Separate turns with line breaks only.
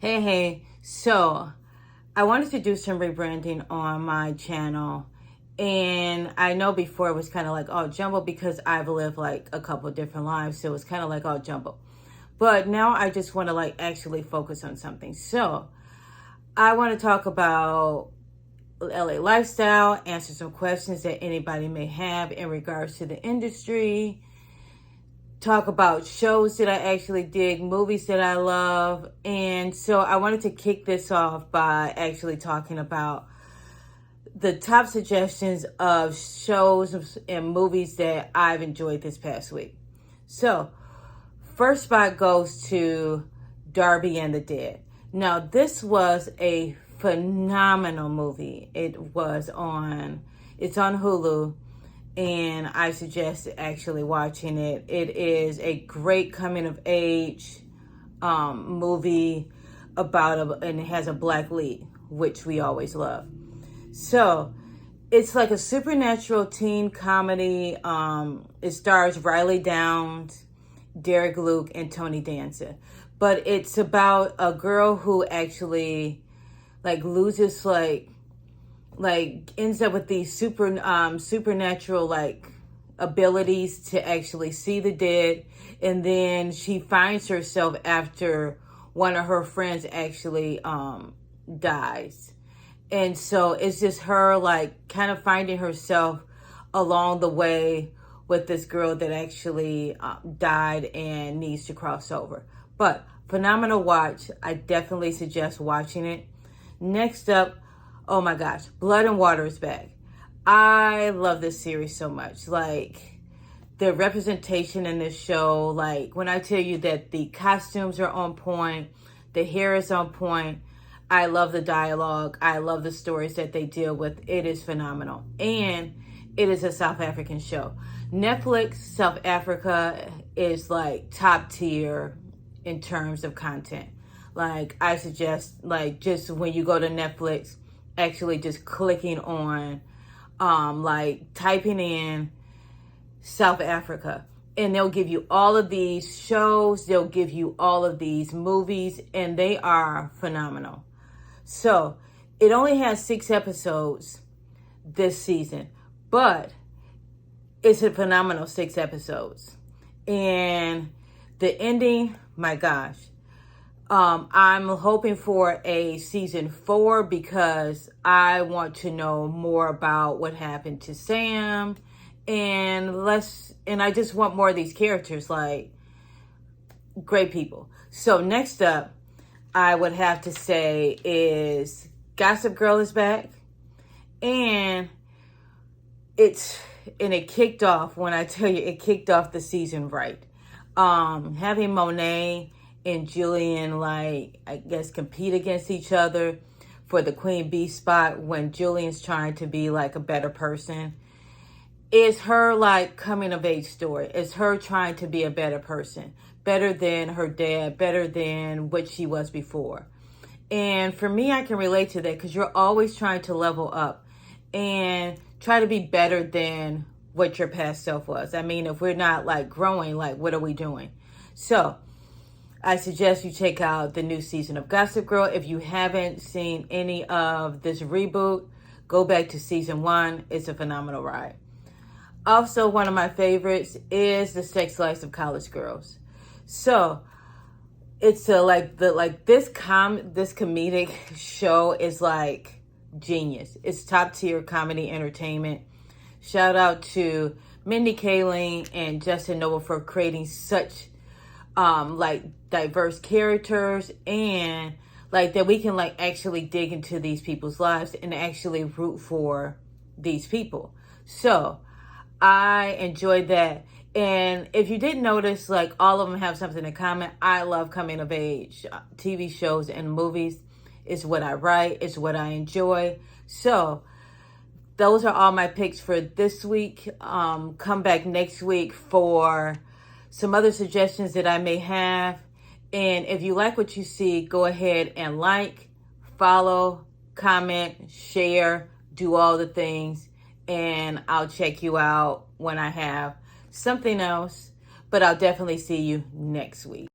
Hey, so I wanted to do some rebranding on my channel. And I know before it was kind of like all jumbled because I've lived like a couple of different lives. So it was kind of like all jumbled. But now I just want to like actually focus on something. So I want to talk about LA lifestyle, answer some questions that anybody may have in regards to the industry, talk about shows that I actually dig, movies that I love. And so I wanted to kick this off by actually talking about the top suggestions of shows and movies that I've enjoyed this past week. So, first spot goes to Darby and the Dead. Now, this was a phenomenal movie. It's on Hulu, and I suggest actually watching it. It is a great coming of age movie and it has a black lead, which we always love. So it's like a supernatural teen comedy. It stars Riley Downs, Derek Luke, and Tony Danza. But it's about a girl who actually loses ends up with these supernatural abilities to actually see the dead, and then she finds herself after one of her friends actually dies. And so it's just her kind of finding herself along the way with this girl that actually died and needs to cross over. But phenomenal watch. I definitely suggest watching it. Next up, oh my gosh, Blood and Water is back. I love this series so much. The representation in this show, when I tell you that the costumes are on point, the hair is on point, I love the dialogue, I love the stories that they deal with. It is phenomenal. And it is a South African show. Netflix South Africa is top tier in terms of content. I suggest just when you go to Netflix, actually just clicking on typing in South Africa, and they'll give you all of these shows, they'll give you all of these movies, and they are phenomenal. So it only has 6 episodes this season, but it's a phenomenal 6 episodes. And the ending, my gosh, I'm hoping for a season 4 because I want to know more about what happened to Sam, and I just want more of these characters, great people. So next up, I would have to say is Gossip Girl is back, and it kicked off, when I tell you, it kicked off the season right. Having Monet and Julian I guess compete against each other for the Queen Bee spot when Julian's trying to be a better person. It's her coming of age story. It's her trying to be a better person, better than her dad, better than what she was before. And for me, I can relate to that because you're always trying to level up and try to be better than what your past self was. I mean, if we're not growing, what are we doing? So I suggest you check out the new season of Gossip Girl. If you haven't seen any of this reboot, go back to season 1. It's a phenomenal ride. Also, one of my favorites is The Sex Lives of College Girls. So it's this comedic show is genius. It's top tier comedy entertainment. Shout out to Mindy Kaling and Justin Noble for creating such diverse characters, and that we can actually dig into these people's lives and actually root for these people. So I enjoyed that. And if you didn't notice, all of them have something in common. I love coming of age TV shows and movies. It's what I write, it's what I enjoy. So those are all my picks for this week. Come back next week for some other suggestions that I may have. And if you like what you see, go ahead and follow, comment, share, do all the things. And I'll check you out when I have something else. But I'll definitely see you next week.